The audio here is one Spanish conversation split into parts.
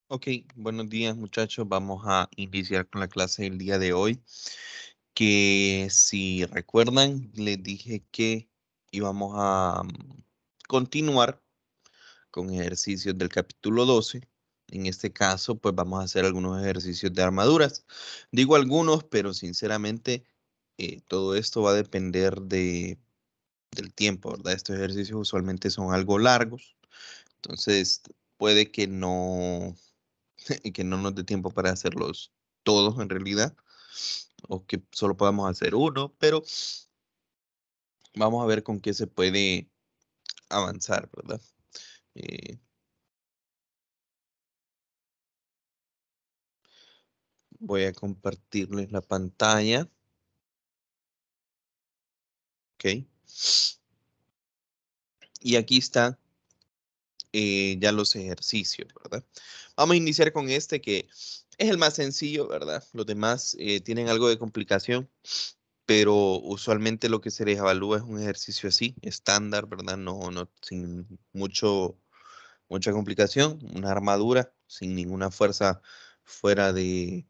Ok, buenos días muchachos. Vamos a iniciar con la clase del día de hoy, que si recuerdan, les dije que íbamos a continuar con ejercicios del capítulo 12. En este caso, pues vamos a hacer algunos ejercicios de armaduras. Digo algunos, pero sinceramente todo esto va a depender del tiempo, ¿verdad? Estos ejercicios usualmente son algo largos, entonces puede que no y que no nos dé tiempo para hacerlos todos en realidad, o que solo podamos hacer uno, pero vamos a ver con qué se puede avanzar, ¿verdad? Eh, Voy a compartirles la pantalla, ¿ok? Y aquí están ya los ejercicios, ¿verdad? Vamos a iniciar con este que es el más sencillo, ¿verdad? Los demás tienen algo de complicación, pero usualmente lo que se les evalúa es un ejercicio así, estándar, ¿verdad? No, sin mucha complicación, una armadura sin ninguna fuerza fuera de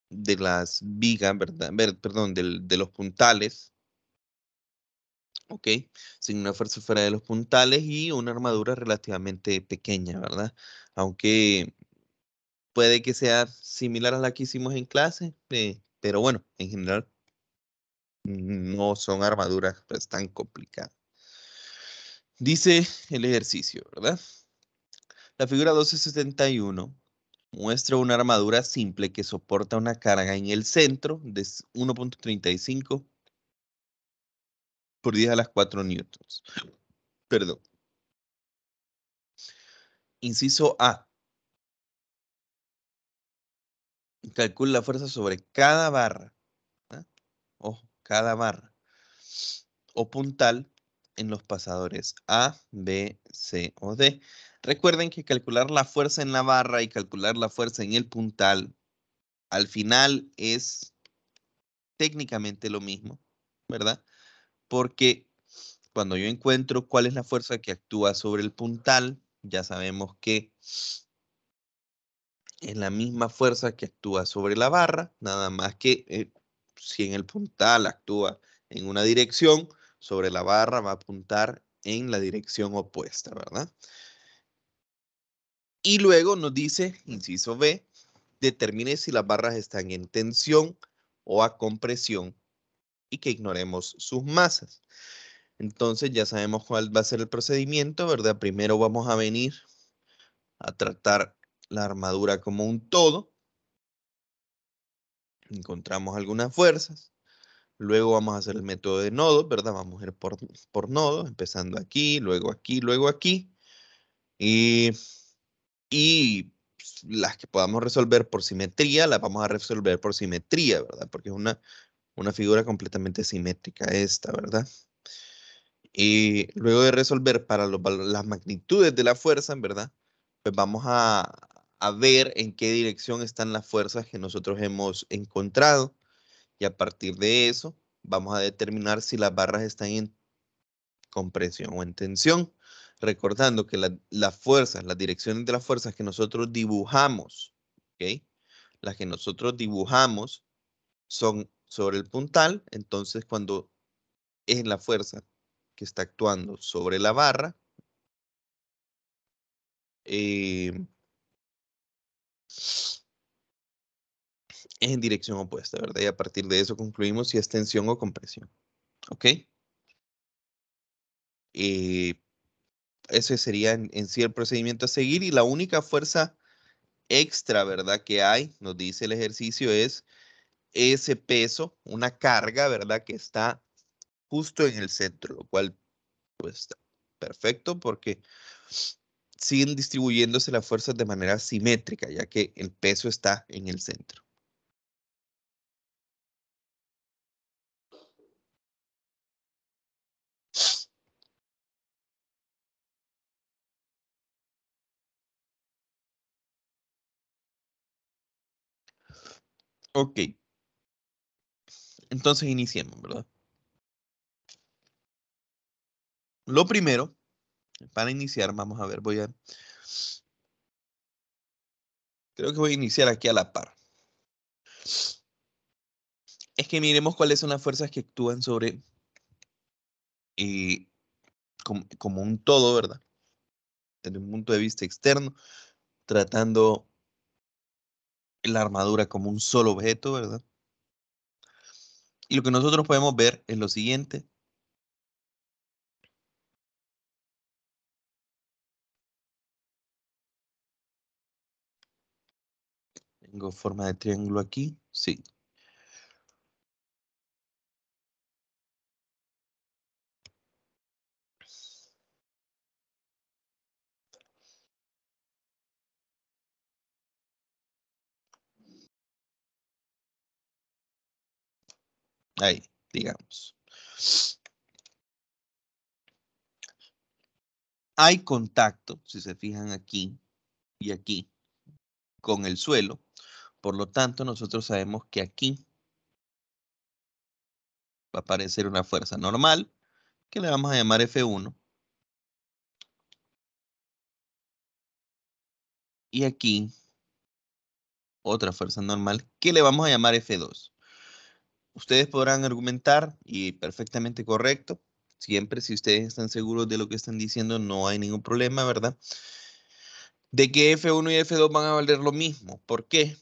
las vigas, ¿verdad? Perdón, de los puntales, ¿ok? Sin una fuerza fuera de los puntales y una armadura relativamente pequeña, ¿verdad? Aunque puede que sea similar a la que hicimos en clase, pero bueno, en general no son armaduras pues, tan complicadas. Dice el ejercicio, ¿verdad? La figura 1271 muestra una armadura simple que soporta una carga en el centro de 1.35 por 10 a las 4 newtons. Perdón. Inciso A. Calcula la fuerza sobre cada barra. ¿Ah? Ojo, cada barra. O puntal en los pasadores A, B, C o D. Recuerden que calcular la fuerza en la barra y calcular la fuerza en el puntal al final es técnicamente lo mismo, ¿verdad? Porque cuando yo encuentro cuál es la fuerza que actúa sobre el puntal, ya sabemos que es la misma fuerza que actúa sobre la barra, nada más que si en el puntal actúa en una dirección, sobre la barra va a apuntar en la dirección opuesta, ¿verdad? Y luego nos dice, inciso B, determine si las barras están en tensión o a compresión y que ignoremos sus masas. Entonces ya sabemos cuál va a ser el procedimiento, ¿verdad? Primero vamos a venir a tratar la armadura como un todo. Encontramos algunas fuerzas. Luego vamos a hacer el método de nodos, ¿verdad? Vamos a ir por nodos, empezando aquí, luego aquí, luego aquí. Y, y las que podamos resolver por simetría, las vamos a resolver por simetría, ¿verdad? Porque es una figura completamente simétrica esta, ¿verdad? Y luego de resolver para las magnitudes de la fuerza, ¿verdad? Pues vamos a ver en qué dirección están las fuerzas que nosotros hemos encontrado. Y a partir de eso, vamos a determinar si las barras están en compresión o en tensión. Recordando que las fuerzas, las direcciones de las fuerzas que nosotros dibujamos, ¿ok? Las que nosotros dibujamos son sobre el puntal. Entonces, cuando es la fuerza que está actuando sobre la barra, es en dirección opuesta, ¿verdad? Y a partir de eso concluimos si es tensión o compresión, ¿ok? Eh, Ese sería en sí el procedimiento a seguir y la única fuerza extra, ¿verdad? Que hay, nos dice el ejercicio, es ese peso, una carga, ¿verdad? Que está justo en el centro, lo cual pues está perfecto porque siguen distribuyéndose las fuerzas de manera simétrica, ya que el peso está en el centro. Ok, entonces iniciemos, ¿verdad? Lo primero, para iniciar, vamos a ver, Creo que voy a iniciar aquí a la par. Es que miremos cuáles son las fuerzas que actúan sobre eh, como un todo, ¿verdad? Desde un punto de vista externo, tratando la armadura como un solo objeto, ¿verdad? Y lo que nosotros podemos ver es lo siguiente. Tengo forma de triángulo aquí, sí. Ahí, digamos. Hay contacto, si se fijan aquí y aquí, con el suelo. Por lo tanto, nosotros sabemos que aquí va a aparecer una fuerza normal, que le vamos a llamar F1. Y aquí, otra fuerza normal, que le vamos a llamar F2. Ustedes podrán argumentar, y perfectamente correcto, siempre si ustedes están seguros de lo que están diciendo, no hay ningún problema, ¿verdad? De que F1 y F2 van a valer lo mismo. ¿Por qué?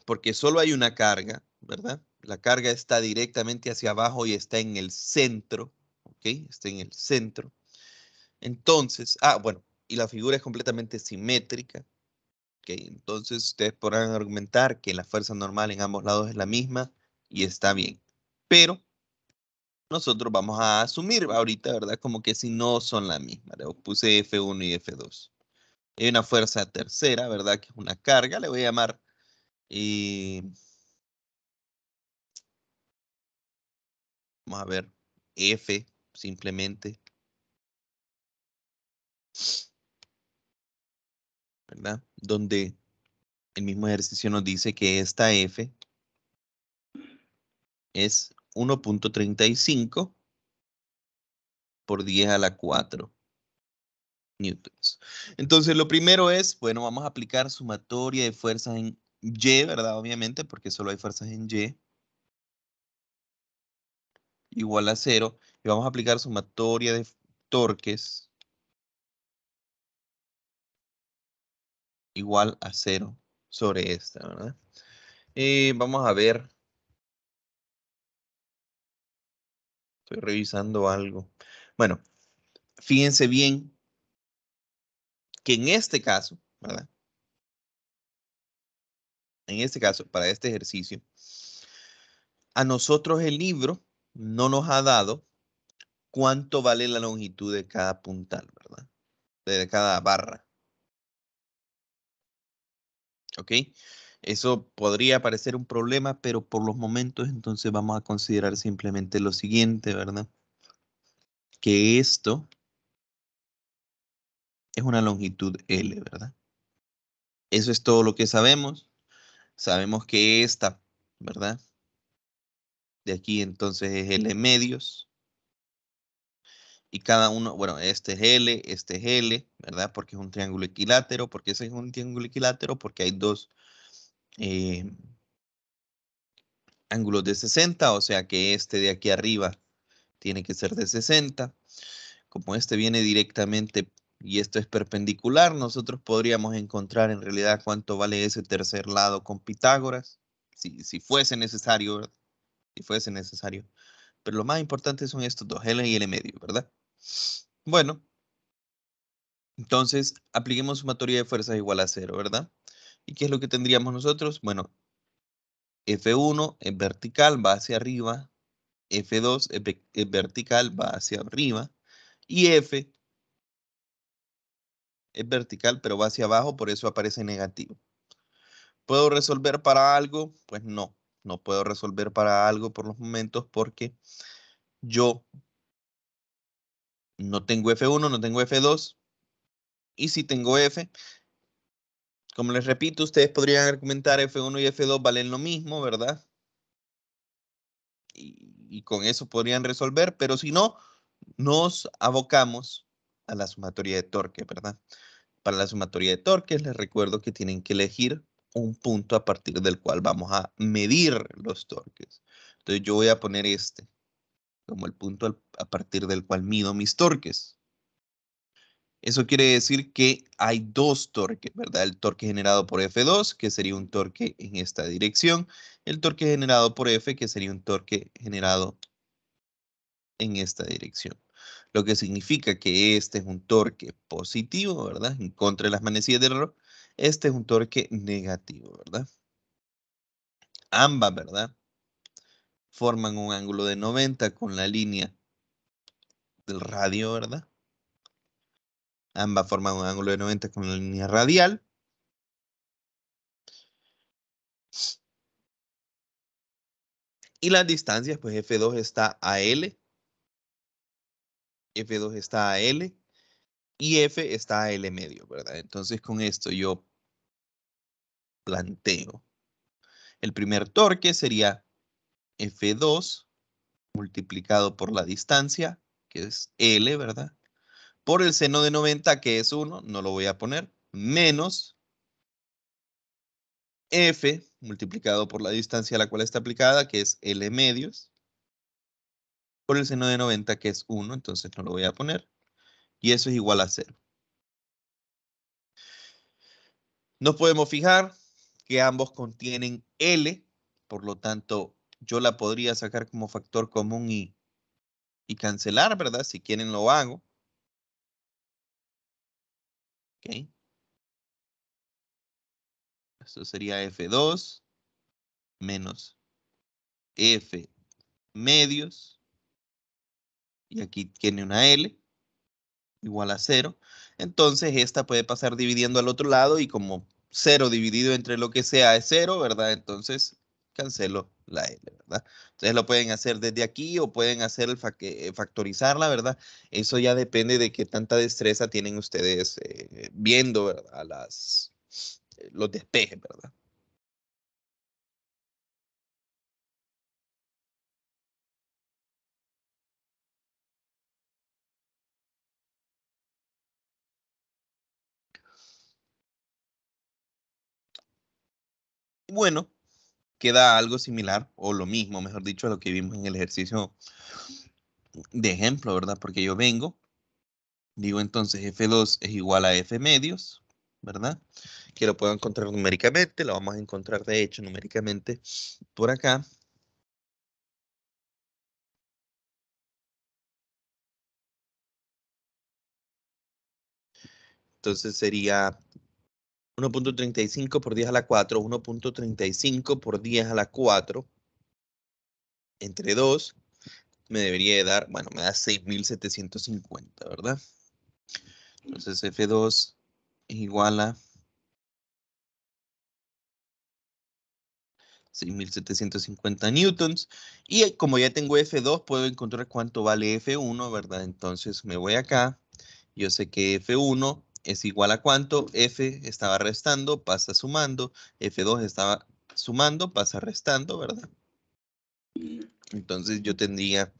Porque solo hay una carga, ¿verdad? La carga está directamente hacia abajo y está en el centro, ¿ok? Está en el centro. Entonces, bueno, y la figura es completamente simétrica, ¿ok? Entonces ustedes podrán argumentar que la fuerza normal en ambos lados es la misma y está bien. Pero nosotros vamos a asumir ahorita, ¿verdad? Como que si no son la misma. Le puse F1 y F2. Hay una fuerza tercera, ¿verdad? Que es una carga, le voy a llamar... eh, vamos a ver, F simplemente, ¿verdad? Donde el mismo ejercicio nos dice que esta F es 1.35 por 10 a la 4 newtons. Entonces, lo primero es, bueno, vamos a aplicar sumatoria de fuerzas en Y, ¿verdad? Obviamente, porque solo hay fuerzas en Y, igual a 0. Y vamos a aplicar sumatoria de torques igual a 0 sobre esta, ¿verdad? Vamos a ver, estoy revisando algo. Bueno, fíjense bien que en este caso, ¿verdad? En este caso, para este ejercicio, a nosotros el libro no nos ha dado cuánto vale la longitud de cada puntal, ¿verdad? De cada barra, ¿ok? Eso podría parecer un problema, pero por los momentos entonces vamos a considerar simplemente lo siguiente, ¿verdad? Que esto es una longitud L, ¿verdad? Eso es todo lo que sabemos. Sabemos que esta, ¿verdad? De aquí entonces es L medios. Y cada uno, bueno, este es L, ¿verdad? Porque es un triángulo equilátero. ¿Por qué ese es un triángulo equilátero? Porque hay dos eh, ángulos de 60, o sea que este de aquí arriba tiene que ser de 60. Como este viene directamente y esto es perpendicular, nosotros podríamos encontrar en realidad cuánto vale ese tercer lado con Pitágoras, si fuese necesario, ¿verdad? Si fuese necesario. Pero lo más importante son estos dos, L y L medio, ¿verdad? Bueno, entonces apliquemos sumatoria de fuerzas igual a 0, ¿verdad? ¿Y qué es lo que tendríamos nosotros? Bueno, F1 es vertical, va hacia arriba, F2 es vertical, va hacia arriba, y F es vertical, pero va hacia abajo, por eso aparece negativo. ¿Puedo resolver para algo? Pues no, no puedo resolver para algo por los momentos porque yo no tengo F1, no tengo F2, y si tengo F, como les repito, ustedes podrían argumentar F1 y F2 valen lo mismo, ¿verdad? Y con eso podrían resolver, pero si no, nos abocamos a la sumatoria de torque, ¿verdad? Para la sumatoria de torques, les recuerdo que tienen que elegir un punto a partir del cual vamos a medir los torques. Entonces yo voy a poner este como el punto a partir del cual mido mis torques. Eso quiere decir que hay dos torques, ¿verdad? El torque generado por F2, que sería un torque en esta dirección. El torque generado por F, que sería un torque generado en esta dirección. Lo que significa que este es un torque positivo, ¿verdad? En contra de las manecillas del reloj. Este es un torque negativo, ¿verdad? Ambas, ¿verdad? Forman un ángulo de 90 con la línea del radio, ¿verdad? Ambas forman un ángulo de 90 con la línea radial. Y las distancias, pues F2 está a L, F2 está a L y F está a L medio, ¿verdad? Entonces con esto yo planteo. El primer torque sería F2 multiplicado por la distancia, que es L, ¿verdad? Por el seno de 90, que es 1, no lo voy a poner, menos F multiplicado por la distancia a la cual está aplicada, que es L medios, por el seno de 90, que es 1, entonces no lo voy a poner, y eso es igual a 0. Nos podemos fijar que ambos contienen L, por lo tanto, yo la podría sacar como factor común y cancelar, ¿verdad? Si quieren lo hago. ¿Ok? Esto sería F2 menos F medios, y aquí tiene una L, igual a 0. Entonces, esta puede pasar dividiendo al otro lado, y como 0 dividido entre lo que sea es 0, ¿verdad? Entonces, cancelo la L, ¿verdad? Entonces, lo pueden hacer desde aquí o pueden hacer factorizarla, ¿verdad? Eso ya depende de qué tanta destreza tienen ustedes viendo, ¿verdad? Los despejes, ¿verdad? Bueno, queda algo similar, o lo mismo, mejor dicho, a lo que vimos en el ejercicio de ejemplo, ¿verdad? Porque yo vengo, digo entonces F2 es igual a F medios, ¿verdad? Que lo puedo encontrar numéricamente, lo vamos a encontrar de hecho numéricamente por acá. Entonces sería 1.35 por 10 a la 4, 1.35 por 10 a la 4, entre 2, me debería de dar, bueno, me da 6.750, ¿verdad? Entonces F2 es igual a 6.750 newtons. Y como ya tengo F2, puedo encontrar cuánto vale F1, ¿verdad? Entonces me voy acá. Yo sé que F1 es igual a cuánto. F estaba restando, pasa sumando. F2 estaba sumando, pasa restando, ¿verdad? Entonces yo tendría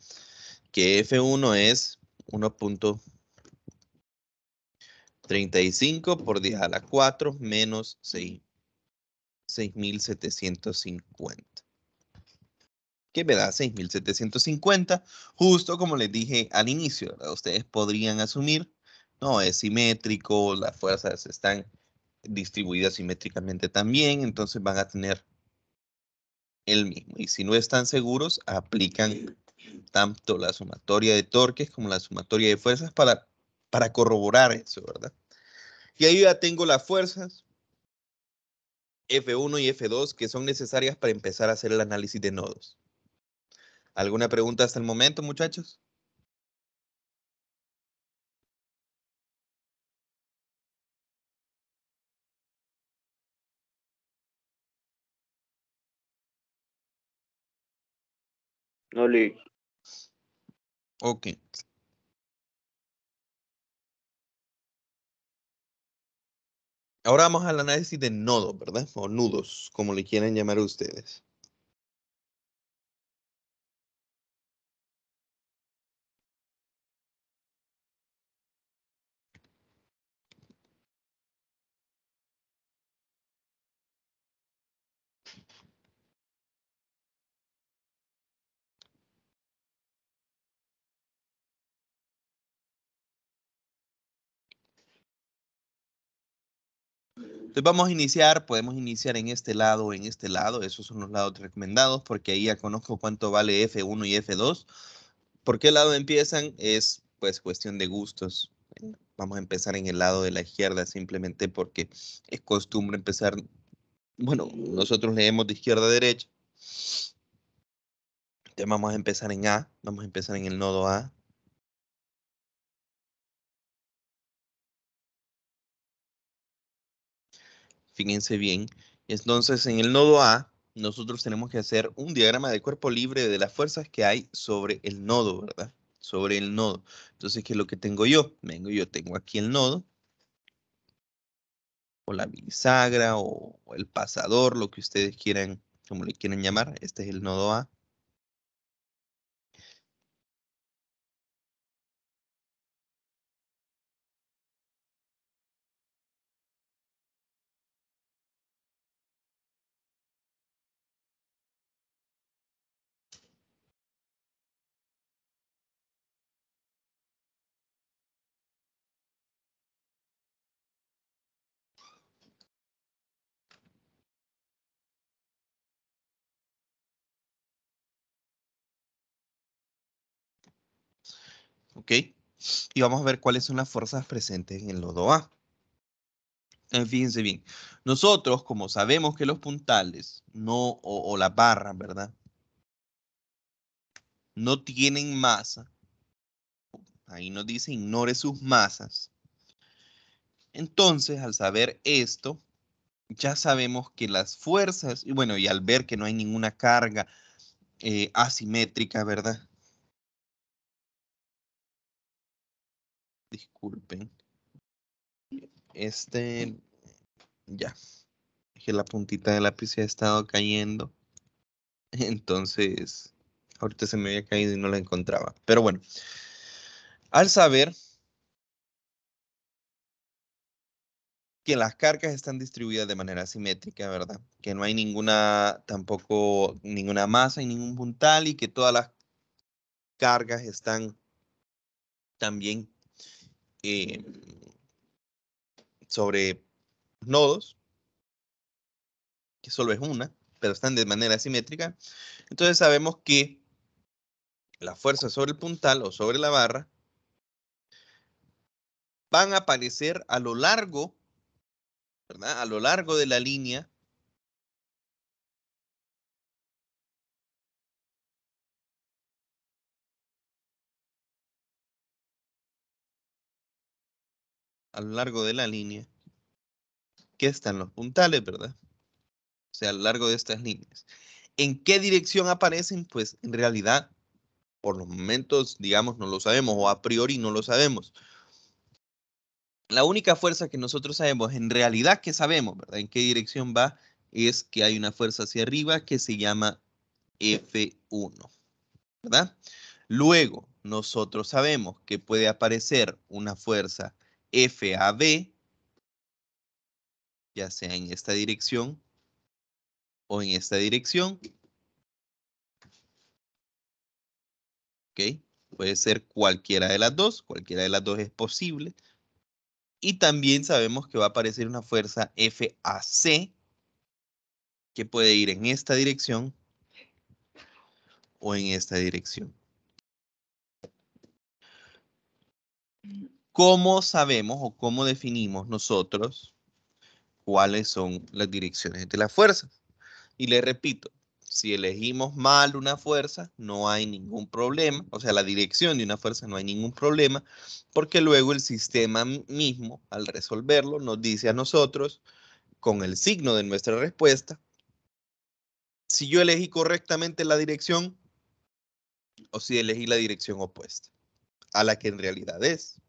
que F1 es 1.35 por 10 a la 4 menos 6.750. Que me da 6.750, justo como les dije al inicio, ¿verdad? Ustedes podrían asumir, no, es simétrico, las fuerzas están distribuidas simétricamente también, entonces van a tener el mismo. Y si no están seguros, aplican tanto la sumatoria de torques como la sumatoria de fuerzas para corroborar eso, ¿verdad? Y ahí ya tengo las fuerzas F1 y F2 que son necesarias para empezar a hacer el análisis de nodos. ¿Alguna pregunta hasta el momento, muchachos? No, Lee. Ok. Ahora vamos al análisis de nodos, ¿verdad? O nudos, como le quieran llamar ustedes. Entonces vamos a iniciar, podemos iniciar en este lado o en este lado. Esos son los lados recomendados porque ahí ya conozco cuánto vale F1 y F2. ¿Por qué lado empiezan? Es pues cuestión de gustos. Vamos a empezar en el lado de la izquierda simplemente porque es costumbre empezar. Bueno, nosotros leemos de izquierda a derecha. Entonces vamos a empezar en A. Vamos a empezar en el nodo A. Fíjense bien. Entonces, en el nodo A, nosotros tenemos que hacer un diagrama de cuerpo libre de las fuerzas que hay sobre el nodo, ¿verdad? Sobre el nodo. Entonces, ¿qué es lo que tengo yo? Yo tengo aquí el nodo, o la bisagra, o el pasador, lo que ustedes quieran, como le quieran llamar. Este es el nodo A. ¿Ok? Y vamos a ver cuáles son las fuerzas presentes en el nodo A. Fíjense bien, nosotros como sabemos que los puntales o las barras, ¿verdad? No tienen masa. Ahí nos dice ignore sus masas. Entonces, al saber esto, ya sabemos que las fuerzas, y bueno, y al ver que no hay ninguna carga asimétrica, ¿verdad? Disculpen. Ya, es que la puntita del lápiz ha estado cayendo. Entonces, ahorita se me había caído y no la encontraba. Pero bueno, al saber que las cargas están distribuidas de manera simétrica, ¿verdad? Que no hay tampoco ninguna masa y ningún puntal y que todas las cargas están también eh, sobre nodos, que solo es una, pero están de manera simétrica. Entonces sabemos que la fuerza sobre el puntal o sobre la barra van a aparecer a lo largo, ¿verdad? A lo largo de la línea que están los puntales, ¿verdad? O sea, a lo largo de estas líneas. ¿En qué dirección aparecen? Pues en realidad, por los momentos, digamos, no lo sabemos o a priori no lo sabemos. La única fuerza que nosotros sabemos, en realidad que sabemos, ¿verdad? En qué dirección va, es que hay una fuerza hacia arriba que se llama F1, ¿verdad? Luego, nosotros sabemos que puede aparecer una fuerza FAB, ya sea en esta dirección o en esta dirección, ¿ok? Puede ser cualquiera de las dos es posible. Y también sabemos que va a aparecer una fuerza FAC que puede ir en esta dirección o en esta dirección. ¿Cómo sabemos o cómo definimos nosotros cuáles son las direcciones de las fuerzas? Y les repito, si elegimos mal una fuerza, no hay ningún problema. O sea, la dirección de una fuerza no hay ningún problema, porque luego el sistema mismo, al resolverlo, nos dice a nosotros, con el signo de nuestra respuesta, si yo elegí correctamente la dirección o si elegí la dirección opuesta a la que en realidad es.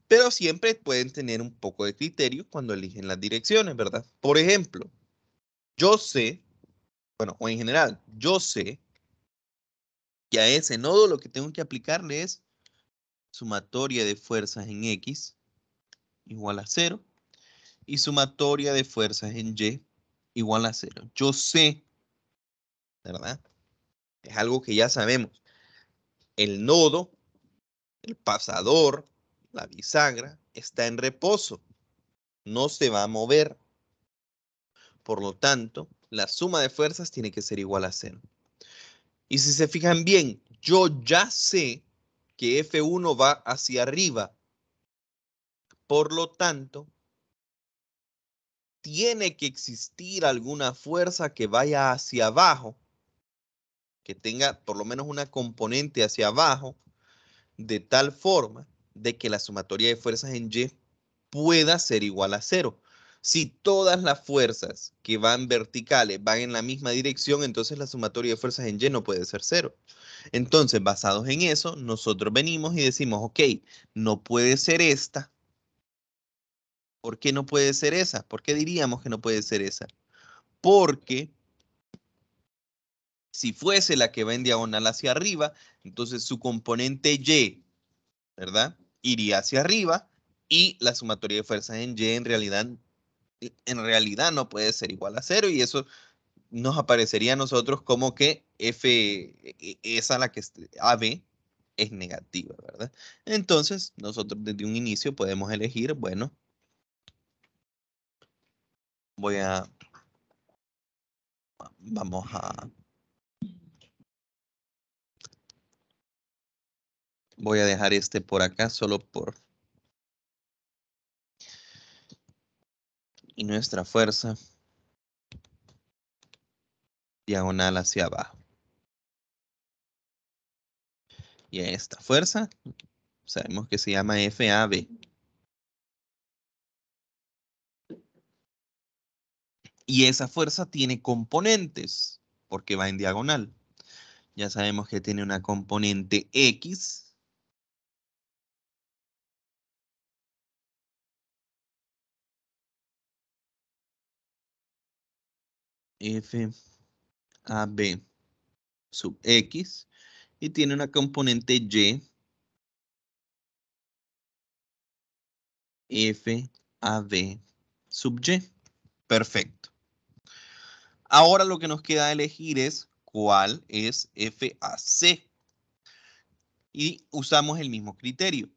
Pero siempre pueden tener un poco de criterio cuando eligen las direcciones, ¿verdad? Por ejemplo, yo sé, bueno, o en general, yo sé que a ese nodo lo que tengo que aplicarle es sumatoria de fuerzas en X igual a 0 y sumatoria de fuerzas en Y igual a 0. Yo sé, ¿verdad? Es algo que ya sabemos. El nodo, el pasador, la bisagra, está en reposo. no se va a mover. Por lo tanto, la suma de fuerzas tiene que ser igual a 0. Y si se fijan bien, yo ya sé que F1 va hacia arriba. Por lo tanto, tiene que existir alguna fuerza que vaya hacia abajo, que tenga por lo menos una componente hacia abajo, de tal forma de que la sumatoria de fuerzas en Y pueda ser igual a 0. Si todas las fuerzas que van verticales van en la misma dirección, entonces la sumatoria de fuerzas en Y no puede ser 0. Entonces, basados en eso, nosotros venimos y decimos, ok, no puede ser esta. ¿Por qué no puede ser esa? ¿Por qué diríamos que no puede ser esa? Porque si fuese la que va en diagonal hacia arriba, entonces su componente Y, ¿verdad? Iría hacia arriba y la sumatoria de fuerzas en Y en realidad no puede ser igual a 0 y eso nos aparecería a nosotros como que esa la que AB es negativa, ¿verdad? Entonces, nosotros desde un inicio podemos elegir, bueno, voy a, vamos a, voy a dejar este por acá solo por, y nuestra fuerza diagonal hacia abajo. Y a esta fuerza sabemos que se llama FAB. Y esa fuerza tiene componentes porque va en diagonal. Ya sabemos que tiene una componente X. FAB sub X. Y tiene una componente Y. FAB sub Y. Perfecto. Ahora lo que nos queda elegir es cuál es FAC. Y usamos el mismo criterio.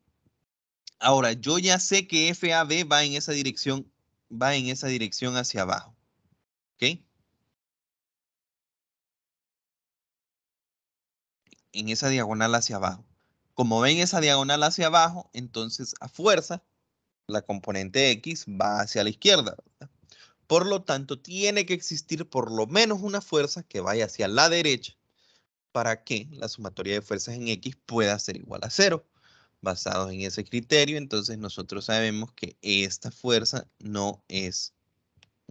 Ahora, yo ya sé que FAB va en esa dirección hacia abajo. ¿Ok? En esa diagonal hacia abajo. Como ven esa diagonal hacia abajo, entonces a fuerza, la componente X va hacia la izquierda, ¿verdad? Por lo tanto, tiene que existir por lo menos una fuerza que vaya hacia la derecha para que la sumatoria de fuerzas en X pueda ser igual a 0. Basado en ese criterio, entonces nosotros sabemos que esta fuerza no es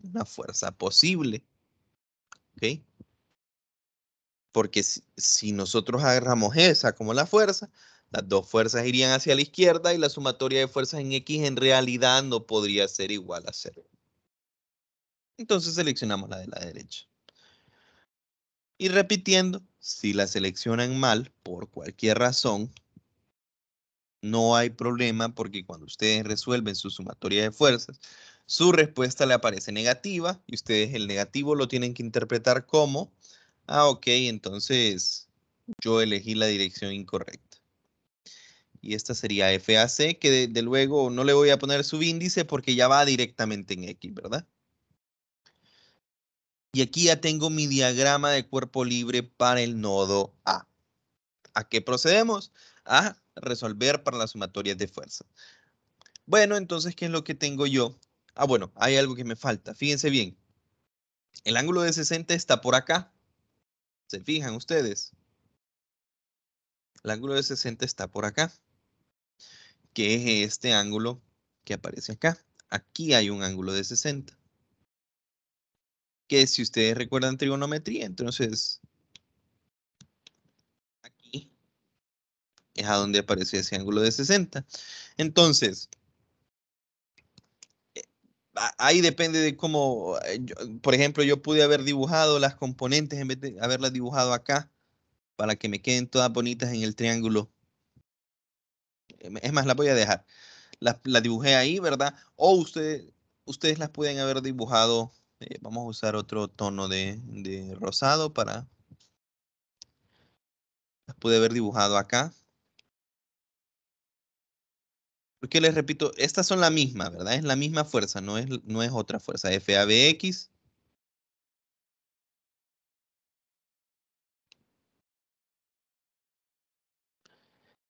una fuerza posible. ¿Ok? Porque si nosotros agarramos esa como la fuerza, las dos fuerzas irían hacia la izquierda y la sumatoria de fuerzas en X en realidad no podría ser igual a 0. Entonces seleccionamos la de la derecha. Y repitiendo, si la seleccionan mal por cualquier razón, no hay problema porque cuando ustedes resuelven su sumatoria de fuerzas, su respuesta le aparece negativa y ustedes el negativo lo tienen que interpretar como, ok, entonces yo elegí la dirección incorrecta. Y esta sería FAC, que de luego no le voy a poner subíndice porque ya va directamente en X, ¿verdad? Y aquí ya tengo mi diagrama de cuerpo libre para el nodo A. ¿A qué procedemos? A resolver para las sumatorias de fuerza. Bueno, entonces, ¿qué es lo que tengo yo? Ah, bueno, hay algo que me falta. Fíjense bien. El ángulo de 60 está por acá. ¿Se fijan ustedes? El ángulo de 60 está por acá. ¿Qué es este ángulo que aparece acá? Aquí hay un ángulo de 60. Que si ustedes recuerdan trigonometría, entonces aquí es a donde aparece ese ángulo de 60. Entonces, ahí depende de cómo, por ejemplo, yo pude haber dibujado las componentes en vez de haberlas dibujado acá para que me queden todas bonitas en el triángulo. Es más, las voy a dejar. Las dibujé ahí, ¿verdad? O ustedes las pueden haber dibujado. Vamos a usar otro tono de rosado para... Las pude haber dibujado acá. Porque les repito, estas son la misma, ¿verdad? Es la misma fuerza, no es otra fuerza. FABX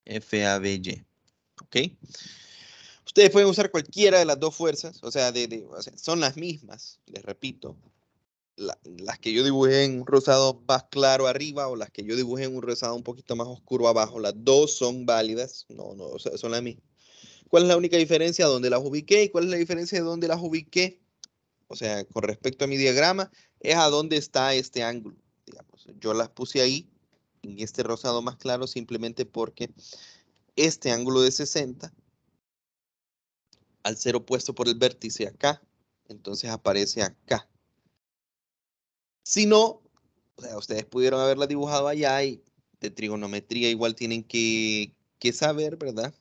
FABY, ¿ok? Ustedes pueden usar cualquiera de las dos fuerzas, o sea, o sea, son las mismas, les repito. Las que yo dibujé en un rosado más claro arriba o las que yo dibujé en un rosado un poquito más oscuro abajo, las dos son válidas, no, o sea, son las mismas. ¿Cuál es la única diferencia? ¿Dónde las ubiqué? ¿Y cuál es la diferencia de dónde las ubiqué? O sea, con respecto a mi diagrama, es a dónde está este ángulo, digamos. Yo las puse ahí, en este rosado más claro, simplemente porque este ángulo de 60, al ser opuesto por el vértice acá, entonces aparece acá. Si no, o sea, ustedes pudieron haberla dibujado allá y de trigonometría igual tienen que saber, ¿verdad?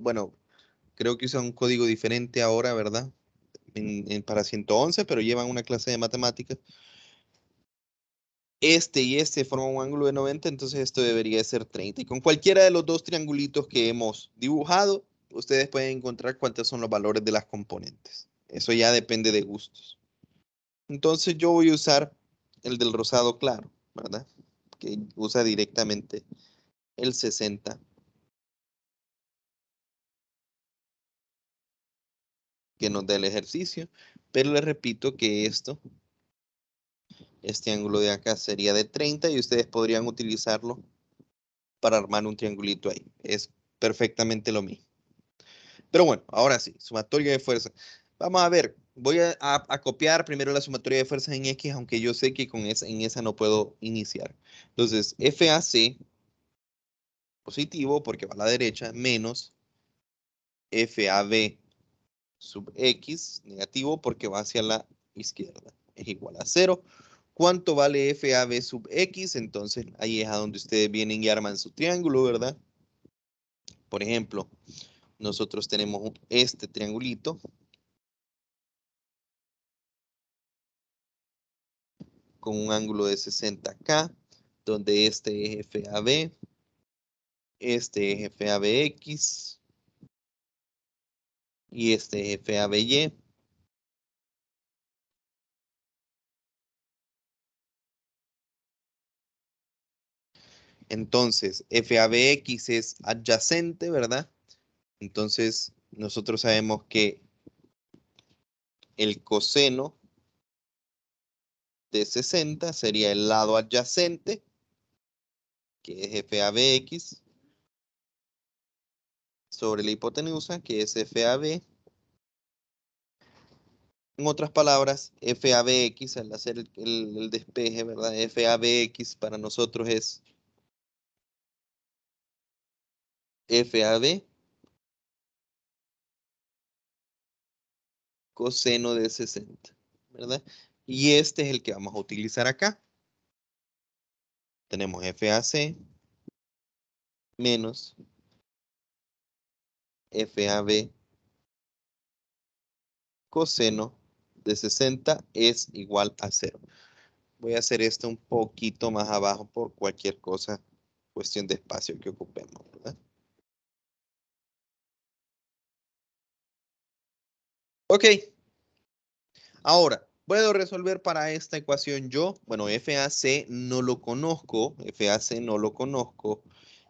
Bueno, creo que usan un código diferente ahora, ¿verdad? Para 111, pero llevan una clase de matemáticas. Este y este forman un ángulo de 90, entonces esto debería ser 30. Y con cualquiera de los dos triangulitos que hemos dibujado, ustedes pueden encontrar cuántos son los valores de las componentes. Eso ya depende de gustos. Entonces yo voy a usar el del rosado claro, ¿verdad? Que usa directamente el 60 que nos da el ejercicio. Pero les repito que este ángulo de acá sería de 30 y ustedes podrían utilizarlo para armar un triangulito ahí. Es perfectamente lo mismo. Pero bueno, ahora sí, sumatoria de fuerzas. Vamos a ver, voy a copiar primero la sumatoria de fuerzas en X, aunque yo sé que en esa no puedo iniciar. Entonces, FAC positivo porque va a la derecha, menos FAB sub X negativo porque va hacia la izquierda. Es igual a 0. ¿Cuánto vale FAB sub X? Entonces ahí es a donde ustedes vienen y arman su triángulo, ¿verdad? Por ejemplo, nosotros tenemos este triangulito con un ángulo de 60 acá, donde este es FAB, este es FABX y este es FABY. Entonces, FABX es adyacente, ¿verdad? Entonces, nosotros sabemos que el coseno de 60 sería el lado adyacente, que es FABX, sobre la hipotenusa, que es FAB. En otras palabras, FABX, al hacer el despeje, ¿verdad? FABX para nosotros es FAB coseno de 60, ¿verdad? Y este es el que vamos a utilizar acá. Tenemos FAC menos FAB coseno de 60 es igual a 0. Voy a hacer esto un poquito más abajo por cualquier cosa, cuestión de espacio que ocupemos, ¿verdad? Ok, ahora, ¿puedo resolver para esta ecuación yo? Bueno, FAC no lo conozco, FAC no lo conozco,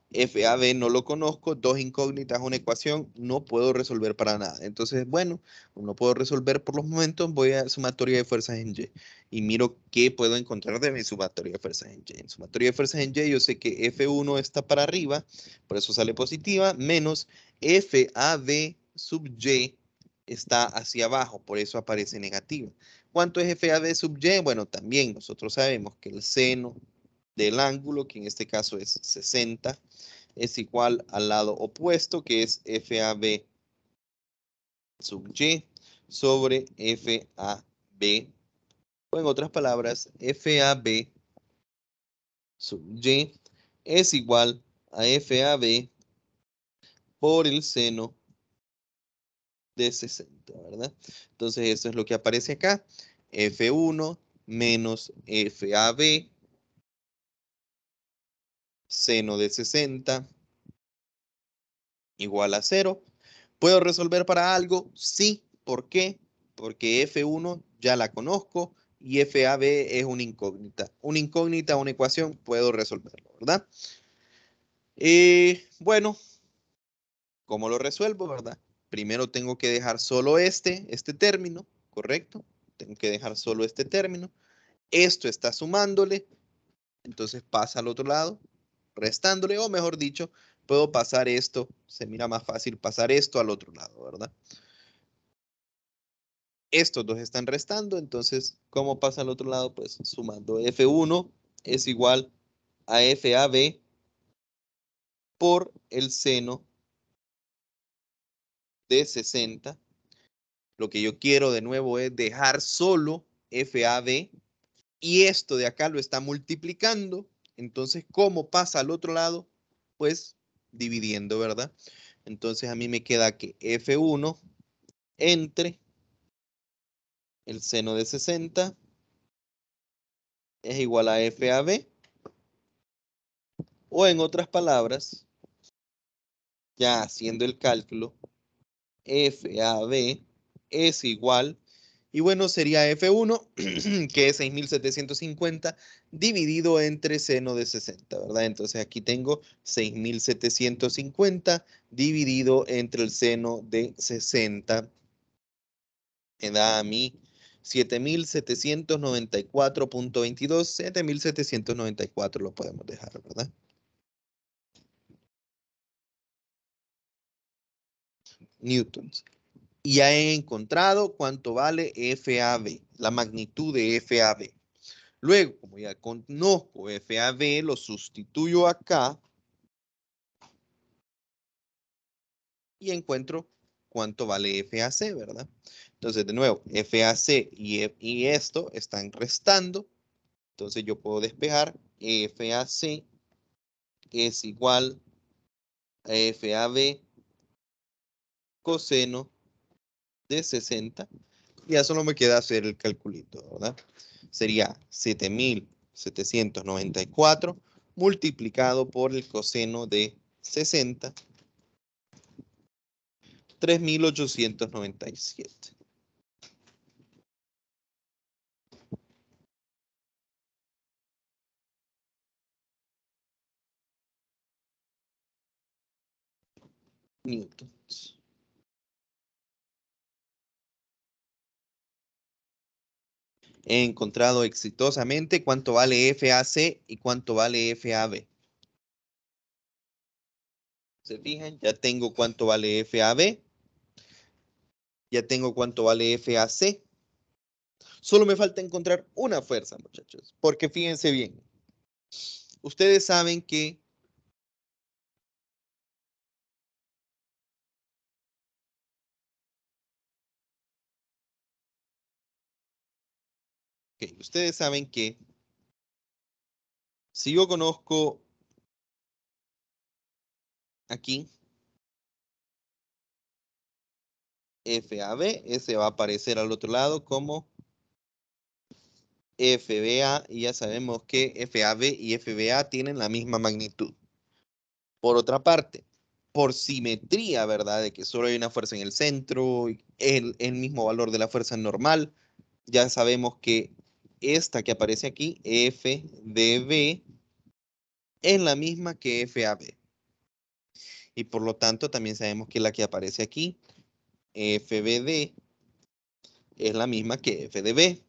FAB no lo conozco, dos incógnitas, una ecuación, no puedo resolver para nada. Entonces, bueno, como no puedo resolver por los momentos, voy a sumatoria de fuerzas en Y y miro qué puedo encontrar de mi sumatoria de fuerzas en Y. En sumatoria de fuerzas en Y yo sé que F1 está para arriba, por eso sale positiva, menos FAB sub Y está hacia abajo, por eso aparece negativa. ¿Cuánto es FAB sub Y? Bueno, también nosotros sabemos que el seno del ángulo, que en este caso es 60, es igual al lado opuesto, que es FAB sub Y sobre FAB. O en otras palabras, FAB sub Y es igual a FAB por el seno de 60, ¿verdad? Entonces eso es lo que aparece acá. F1 menos FAB seno de 60 igual a 0. ¿Puedo resolver para algo? Sí. ¿Por qué? Porque F1 ya la conozco y FAB es una incógnita. Una incógnita, una ecuación, puedo resolverlo, ¿verdad? Bueno, ¿cómo lo resuelvo, verdad? Primero tengo que dejar solo este término, ¿correcto? Tengo que dejar solo este término. Esto está sumándole, entonces pasa al otro lado, restándole, o mejor dicho, puedo pasar esto, se mira más fácil pasar esto al otro lado, ¿verdad? Estos dos están restando, entonces, ¿cómo pasa al otro lado? Pues sumando F1 es igual a FAB por el seno de 60. Lo que yo quiero de nuevo es dejar solo FAB y esto de acá lo está multiplicando. Entonces, ¿cómo pasa al otro lado? Pues dividiendo, ¿verdad? Entonces a mí me queda que F1 entre el seno de 60 es igual a FAB, o en otras palabras, ya haciendo el cálculo, FAB es igual, y bueno, sería F1, que es 6.750, dividido entre seno de 60, ¿verdad? Entonces aquí tengo 6.750 dividido entre el seno de 60, me da a mí 7.794.22, 7.794 lo podemos dejar, ¿verdad? Newtons. Y ya he encontrado cuánto vale FAB, la magnitud de FAB. Luego, como ya conozco FAB, lo sustituyo acá y encuentro cuánto vale FAC, ¿verdad? Entonces, de nuevo, FAC y esto están restando. Entonces, yo puedo despejar FAC es igual a FAB coseno de 60. Y ya solo me queda hacer el calculito, ¿verdad? Sería 7.794 multiplicado por el coseno de 60, 3.897 newtons. He encontrado exitosamente cuánto vale FAC y cuánto vale FAB. ¿Se fijan? Ya tengo cuánto vale FAB. Ya tengo cuánto vale FAC. Solo me falta encontrar una fuerza, muchachos. Porque fíjense bien. Ustedes saben que ustedes saben que si yo conozco aquí FAB, ese va a aparecer al otro lado como FBA, y ya sabemos que FAB y FBA tienen la misma magnitud. Por otra parte, por simetría, ¿verdad? De que solo hay una fuerza en el centro, el mismo valor de la fuerza normal, ya sabemos que esta que aparece aquí, FDB, es la misma que FAB. Y por lo tanto, también sabemos que la que aparece aquí, FBD, es la misma que FDB.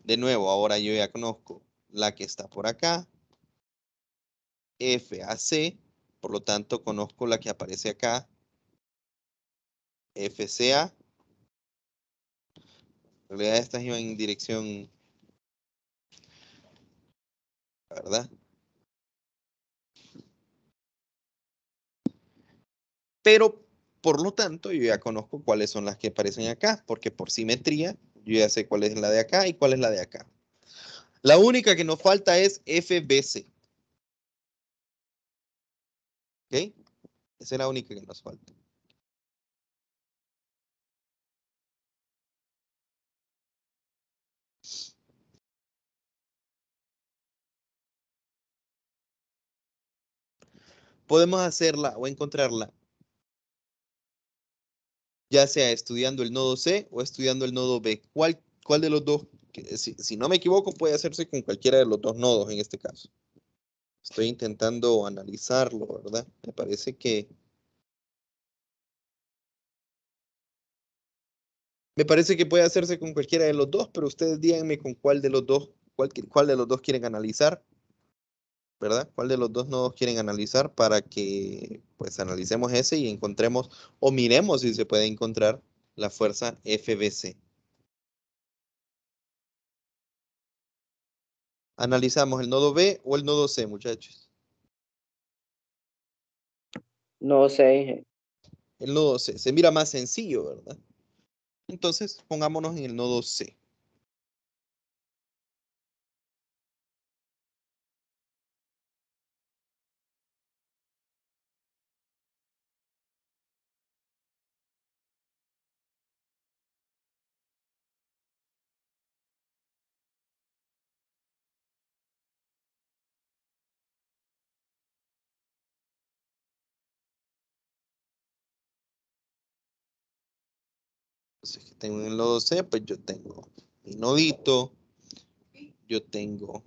De nuevo, ahora yo ya conozco la que está por acá, FAC, por lo tanto conozco la que aparece acá, FCA. En realidad estas iban en dirección, ¿verdad? Pero por lo tanto yo ya conozco cuáles son las que aparecen acá, porque por simetría yo ya sé cuál es la de acá y cuál es la de acá. La única que nos falta es FBC. ¿Ok? Esa es la única que nos falta. podemos hacerla o encontrarla ya sea estudiando el nodo C o estudiando el nodo B. ¿Cuál de los dos? Si no me equivoco, puede hacerse con cualquiera de los dos nodos en este caso. Estoy intentando analizarlo, ¿verdad? Me parece que puede hacerse con cualquiera de los dos, pero ustedes díganme con cuál de los dos, cuál de los dos quieren analizar, ¿verdad? ¿Cuál de los dos nodos quieren analizar para que pues analicemos ese y encontremos o miremos si se puede encontrar la fuerza FBC? Analizamos el nodo B o el nodo C, muchachos. No sé. El nodo C se mira más sencillo, ¿verdad? Entonces, pongámonos en el nodo C. Entonces, que tengo en el nodo C, pues yo tengo mi nodito, yo tengo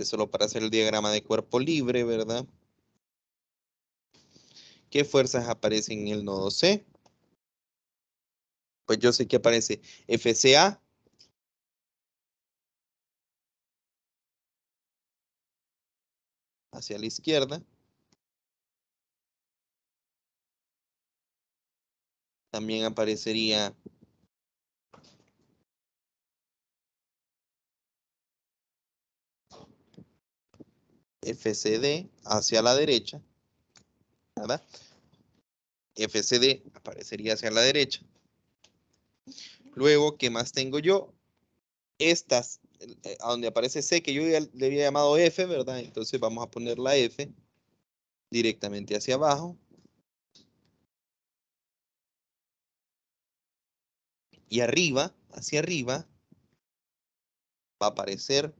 solo para hacer el diagrama de cuerpo libre, ¿verdad? ¿Qué fuerzas aparecen en el nodo C? Pues yo sé que aparece FCA, hacia la izquierda. También aparecería FCD hacia la derecha, ¿verdad? FCD aparecería hacia la derecha. Luego, ¿qué más tengo yo? Estas, a donde aparece C, que yo ya le había llamado F, ¿verdad? Entonces vamos a poner la F directamente hacia abajo. Y arriba, hacia arriba, va a aparecer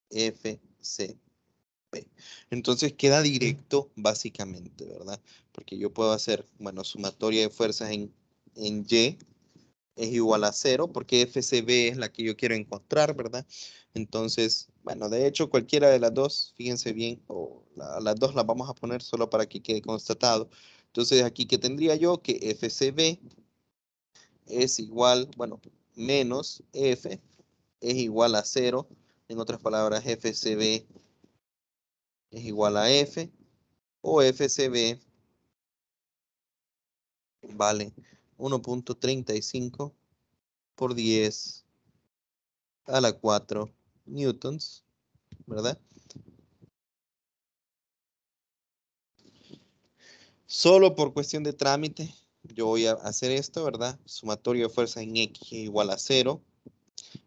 FCP. Entonces queda directo, básicamente, ¿verdad? Porque yo puedo hacer, bueno, sumatoria de fuerzas en Y es igual a 0, porque FCB es la que yo quiero encontrar, ¿verdad? Entonces, bueno, de hecho, cualquiera de las dos, fíjense bien, o las dos las vamos a poner solo para que quede constatado. Entonces, aquí que tendría yo que FCB es igual, bueno, menos F es igual a 0. En otras palabras, FCB es igual a F, o FCB vale 1.35 por 10 a la 4 newtons, ¿verdad? Solo por cuestión de trámite, yo voy a hacer esto, ¿verdad? Sumatorio de fuerzas en X igual a 0.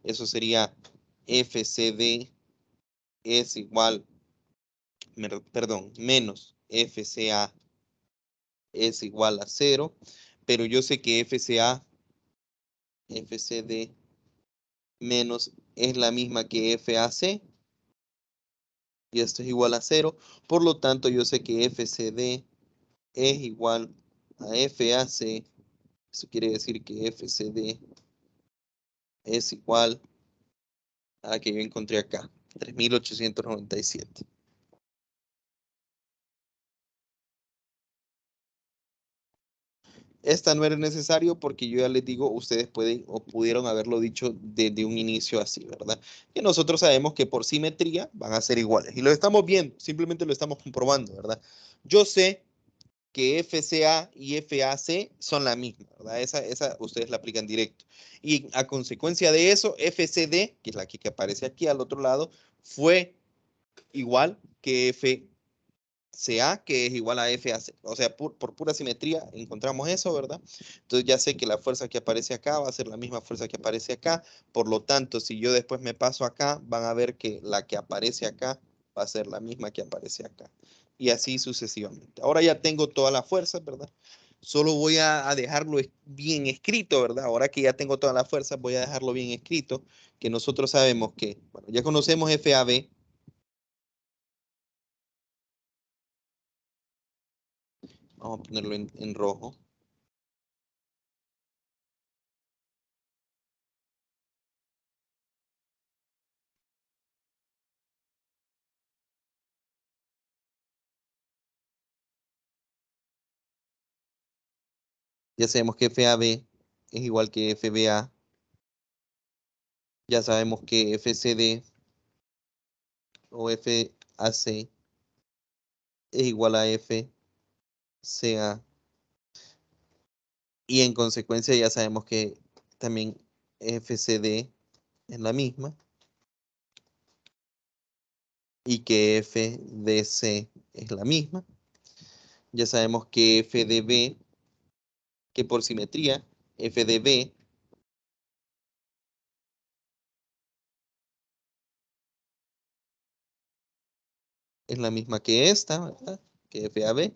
Eso sería FCD es igual, perdón, menos FCA es igual a 0. Pero yo sé que FCD menos es la misma que FAC. Y esto es igual a 0. Por lo tanto, yo sé que FCD es igual a FAC. Eso quiere decir que FCD es igual a la que yo encontré acá, 3.897. Esta no era necesario porque yo ya les digo, ustedes pueden o pudieron haberlo dicho desde un inicio así, ¿verdad? Que nosotros sabemos que por simetría van a ser iguales. Y lo estamos viendo, simplemente lo estamos comprobando, ¿verdad? Yo sé que FCA y FAC son la misma, ¿verdad? Esa ustedes la aplican directo. Y a consecuencia de eso, FCD, que es la que aparece aquí al otro lado, fue igual que FCA, que es igual a FAC. O sea, por pura simetría encontramos eso, ¿verdad? Entonces ya sé que la fuerza que aparece acá va a ser la misma fuerza que aparece acá. Por lo tanto, si yo después me paso acá, van a ver que la que aparece acá va a ser la misma que aparece acá. Y así sucesivamente. Ahora ya tengo todas las fuerzas, ¿verdad? solo voy a dejarlo bien escrito, ¿verdad? Ahora que ya tengo todas las fuerzas, voy a dejarlo bien escrito, que nosotros sabemos que, bueno, ya conocemos FAB. Vamos a ponerlo en rojo. Ya sabemos que FAB es igual que FBA. Ya sabemos que FCD o FAC es igual a FCA. Y en consecuencia ya sabemos que también FCD es la misma. Y que FDC es la misma. Ya sabemos que FDB, que por simetría, FDB es la misma que esta, ¿verdad? Que FAB.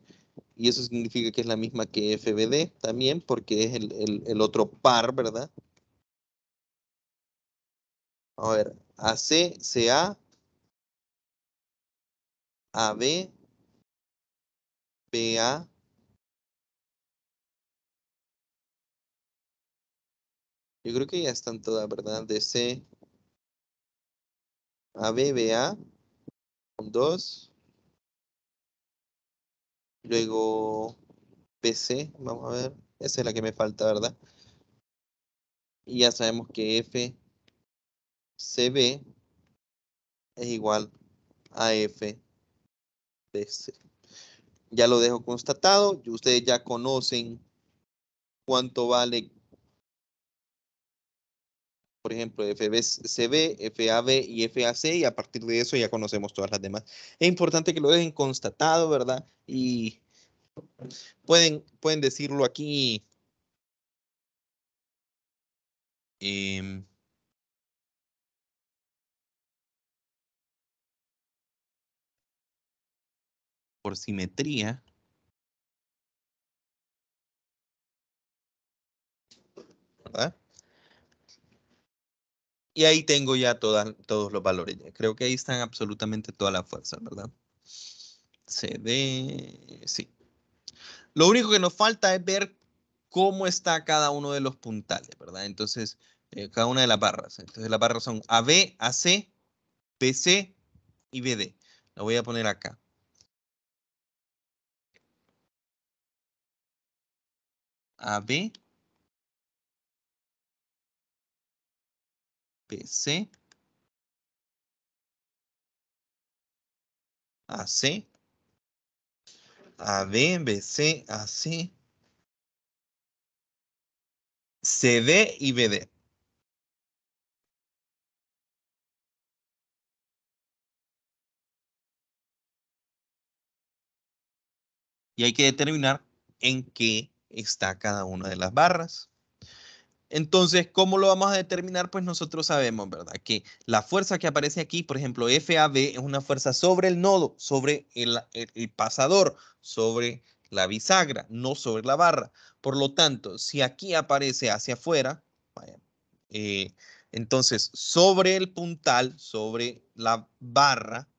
Y eso significa que es la misma que FBD también, porque es el otro par, ¿verdad? A ver, AC, CA, AB, BA, yo creo que ya están todas, ¿verdad? DC, AB, BA, con 2. Luego PC, vamos a ver. Esa es la que me falta, ¿verdad? Y ya sabemos que FCB es igual a FDC. Ya lo dejo constatado. Ustedes ya conocen cuánto vale, por ejemplo, FBCB, FAB y FAC, y a partir de eso ya conocemos todas las demás. Es importante que lo dejen constatado, ¿verdad? Y pueden decirlo aquí em, por simetría, ¿verdad? Y ahí tengo ya todos los valores. Creo que ahí están absolutamente todas las fuerzas, ¿verdad? CD, sí. Lo único que nos falta es ver cómo está cada uno de los puntales, ¿verdad? Entonces, cada una de las barras. Entonces, las barras son AB, AC, BC y BD. Lo voy a poner acá. AB, BC, AC, AB, BC, AC, CD y BD. Y hay que determinar en qué está cada una de las barras. Entonces, ¿cómo lo vamos a determinar? Pues nosotros sabemos, ¿verdad? Que la fuerza que aparece aquí, por ejemplo, FAB es una fuerza sobre el nodo, sobre el pasador, sobre la bisagra, no sobre la barra. Por lo tanto, si aquí aparece hacia afuera, vaya, eh, entonces sobre el puntal, sobre la barra,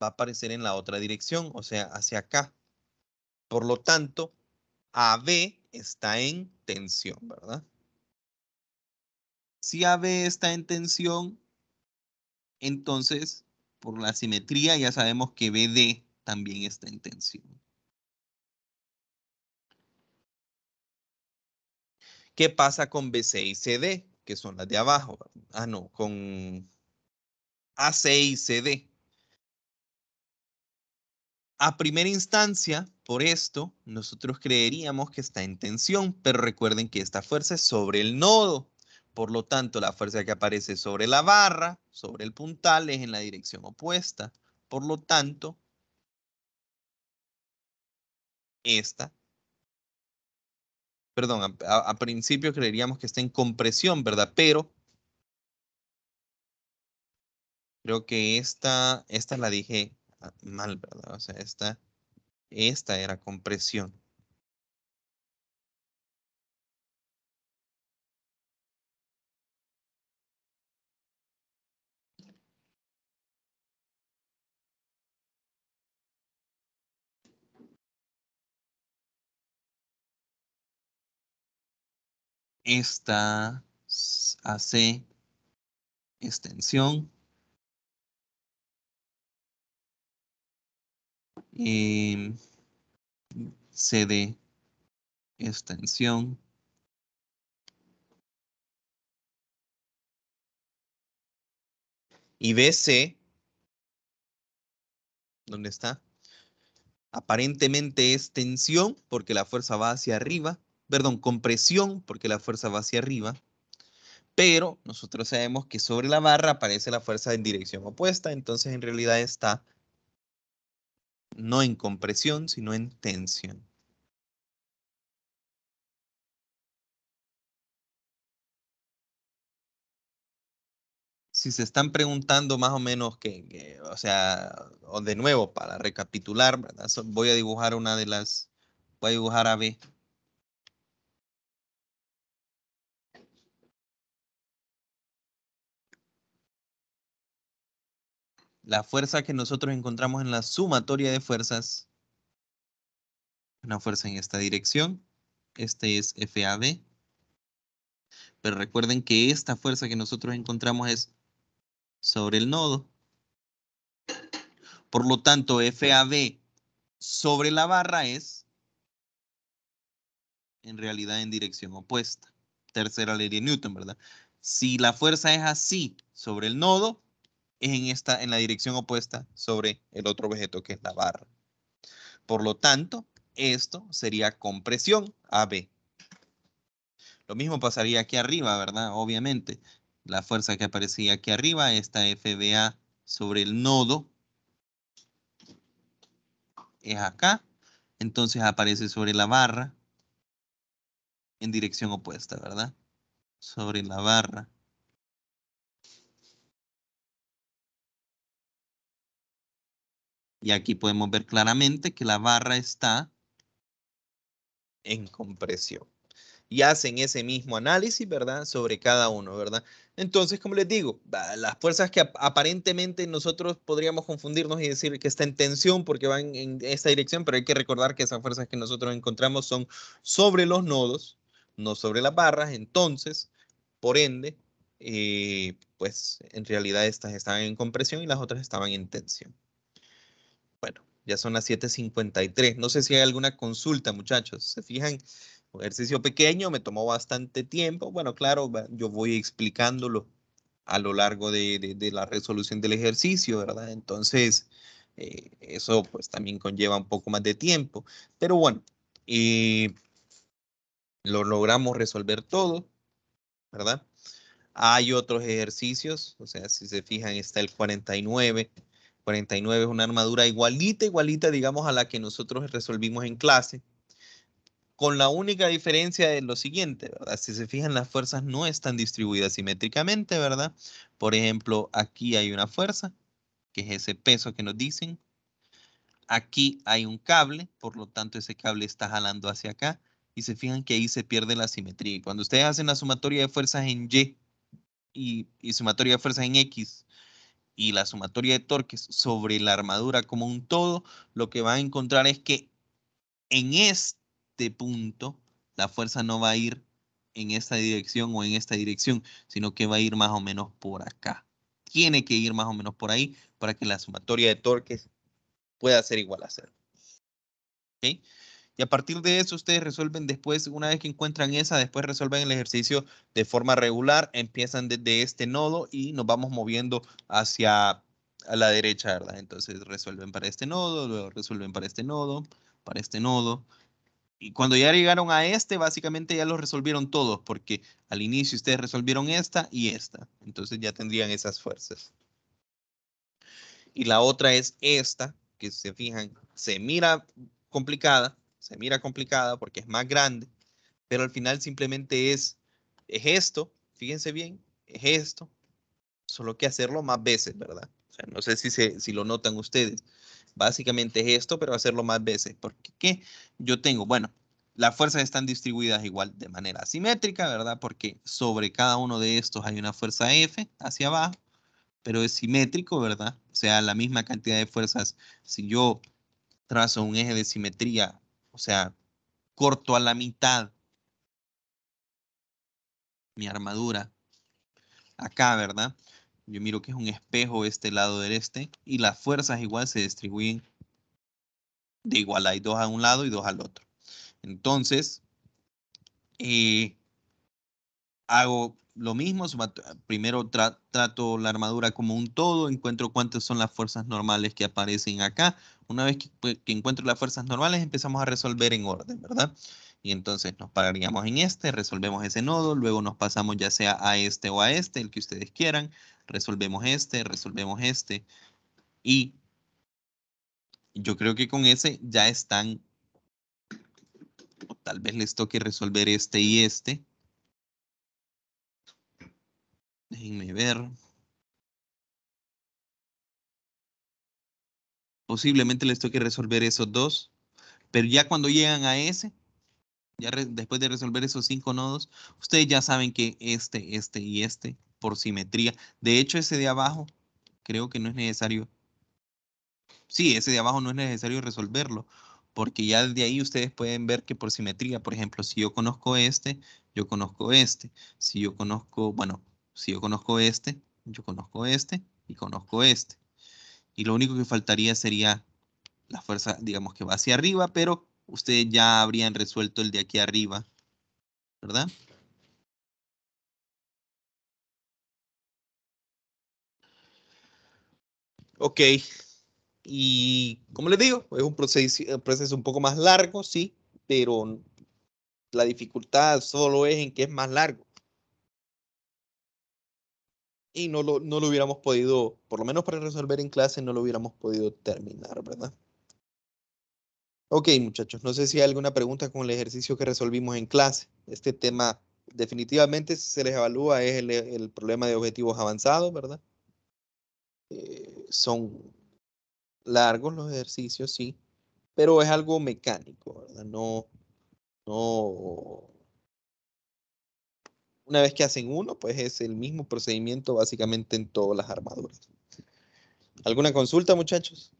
va a aparecer en la otra dirección, o sea, hacia acá. Por lo tanto, AB está en tensión, ¿verdad? Si AB está en tensión, entonces por la simetría ya sabemos que BD también está en tensión. ¿Qué pasa con BC y CD? Que son las de abajo. Ah, no, con AC y CD. A primera instancia, por esto, nosotros creeríamos que está en tensión, pero recuerden que esta fuerza es sobre el nodo. Por lo tanto, la fuerza que aparece sobre la barra, sobre el puntal, es en la dirección opuesta. Por lo tanto, esta, perdón, a principio creeríamos que está en compresión, ¿verdad? Pero creo que esta la dije mal, ¿verdad? O sea, esta era compresión. esta AC extensión. CD extensión. Y BC, ¿dónde está? Aparentemente es tensión porque la fuerza va hacia arriba. Perdón, compresión porque la fuerza va hacia arriba. Pero nosotros sabemos que sobre la barra aparece la fuerza en dirección opuesta. Entonces en realidad está no en compresión, sino en tensión. Si se están preguntando más o menos o sea, o de nuevo para recapitular, ¿verdad? Voy a dibujar voy a dibujar a B. La fuerza que nosotros encontramos en la sumatoria de fuerzas, una fuerza en esta dirección, este es FAB, pero recuerden que esta fuerza que nosotros encontramos es sobre el nodo. Por lo tanto, FAB sobre la barra es en realidad en dirección opuesta. Tercera ley de Newton, ¿verdad? Si la fuerza es así sobre el nodo, es en la dirección opuesta sobre el otro objeto que es la barra. Por lo tanto, esto sería compresión AB. Lo mismo pasaría aquí arriba, ¿verdad? Obviamente, la fuerza que aparecía aquí arriba, esta FBA sobre el nodo, es acá. Entonces aparece sobre la barra en dirección opuesta, ¿verdad? Sobre la barra. Y aquí podemos ver claramente que la barra está en compresión. Y hacen ese mismo análisis, ¿verdad? Sobre cada uno, ¿verdad? Entonces, como les digo, las fuerzas que aparentemente nosotros podríamos confundirnos y decir que está en tensión porque van en esta dirección, pero hay que recordar que esas fuerzas que nosotros encontramos son sobre los nodos, no sobre las barras. Entonces, por ende, pues en realidad estas estaban en compresión y las otras estaban en tensión. Bueno, ya son las 7:53. No sé si hay alguna consulta, muchachos. ¿Se fijan? Un ejercicio pequeño, me tomó bastante tiempo. Bueno, claro, yo voy explicándolo a lo largo de la resolución del ejercicio, ¿verdad? Entonces, eso pues también conlleva un poco más de tiempo. Pero bueno, lo logramos resolver todo, ¿verdad? Hay otros ejercicios, o sea, si se fijan, está el 49. 49 es una armadura igualita, igualita, digamos, a la que nosotros resolvimos en clase, con la única diferencia de lo siguiente, ¿verdad? Si se fijan, las fuerzas no están distribuidas simétricamente, ¿verdad? Por ejemplo, aquí hay una fuerza, que es ese peso que nos dicen. Aquí hay un cable, por lo tanto, ese cable está jalando hacia acá. Y se fijan que ahí se pierde la simetría. Y cuando ustedes hacen la sumatoria de fuerzas en y sumatoria de fuerzas en X, y la sumatoria de torques sobre la armadura como un todo, lo que van a encontrar es que en este punto la fuerza no va a ir en esta dirección o en esta dirección, sino que va a ir más o menos por acá. Tiene que ir más o menos por ahí para que la sumatoria de torques pueda ser igual a cero. ¿Okay? Y a partir de eso ustedes resuelven después, una vez que encuentran esa, después resuelven el ejercicio de forma regular, empiezan desde este nodo y nos vamos moviendo hacia a la derecha, ¿verdad? Entonces resuelven para este nodo, luego resuelven para este nodo, para este nodo. Y cuando ya llegaron a este, básicamente ya lo resolvieron todos, porque al inicio ustedes resolvieron esta y esta. Entonces ya tendrían esas fuerzas. Y la otra es esta, que se fijan, se mira complicada porque es más grande, pero al final simplemente es esto, fíjense bien, es esto, solo que hacerlo más veces, ¿verdad? O sea, no sé si lo notan ustedes. Básicamente es esto, pero hacerlo más veces. Porque ¿qué? Yo tengo, bueno, las fuerzas están distribuidas igual de manera simétrica, ¿verdad? Porque sobre cada uno de estos hay una fuerza F hacia abajo, pero es simétrico, ¿verdad? O sea, la misma cantidad de fuerzas. Si yo trazo un eje de simetría, o sea, corto a la mitad mi armadura acá, ¿verdad? Yo miro que es un espejo este lado del este y las fuerzas igual se distribuyen de igual. Hay 2 a un lado y 2 al otro. Entonces, hago lo mismo. Primero trato la armadura como un todo, encuentro cuántas son las fuerzas normales que aparecen acá. Una vez que encuentro las fuerzas normales, empezamos a resolver en orden, ¿verdad? Y entonces nos pararíamos en este, resolvemos ese nodo, luego nos pasamos ya sea a este o a este, el que ustedes quieran, resolvemos este, y yo creo que con ese ya están, o tal vez les toque resolver este y este. Déjenme ver. Posiblemente les toque resolver esos dos, pero ya cuando llegan a ese, ya después de resolver esos 5 nodos, ustedes ya saben que este y este, por simetría. De hecho, ese de abajo, creo que no es necesario. Sí, ese de abajo no es necesario resolverlo, porque ya de ahí ustedes pueden ver que por simetría, por ejemplo, si yo conozco este, yo conozco este. Si yo conozco, bueno, si yo conozco este, yo conozco este y conozco este. Y lo único que faltaría sería la fuerza, digamos que va hacia arriba, pero ustedes ya habrían resuelto el de aquí arriba, ¿verdad? Ok, y como les digo, es un proceso un poco más largo, sí, pero la dificultad solo es en que es más largo. Y no lo hubiéramos podido, por lo menos para resolver en clase, no lo hubiéramos podido terminar, ¿verdad? Ok, muchachos, no sé si hay alguna pregunta con el ejercicio que resolvimos en clase. Este tema definitivamente si se les evalúa es el problema de objetivos avanzados, ¿verdad? Son largos los ejercicios, sí, pero es algo mecánico, ¿verdad? No, una vez que hacen uno, pues es el mismo procedimiento básicamente en todas las armaduras. ¿Alguna consulta, muchachos?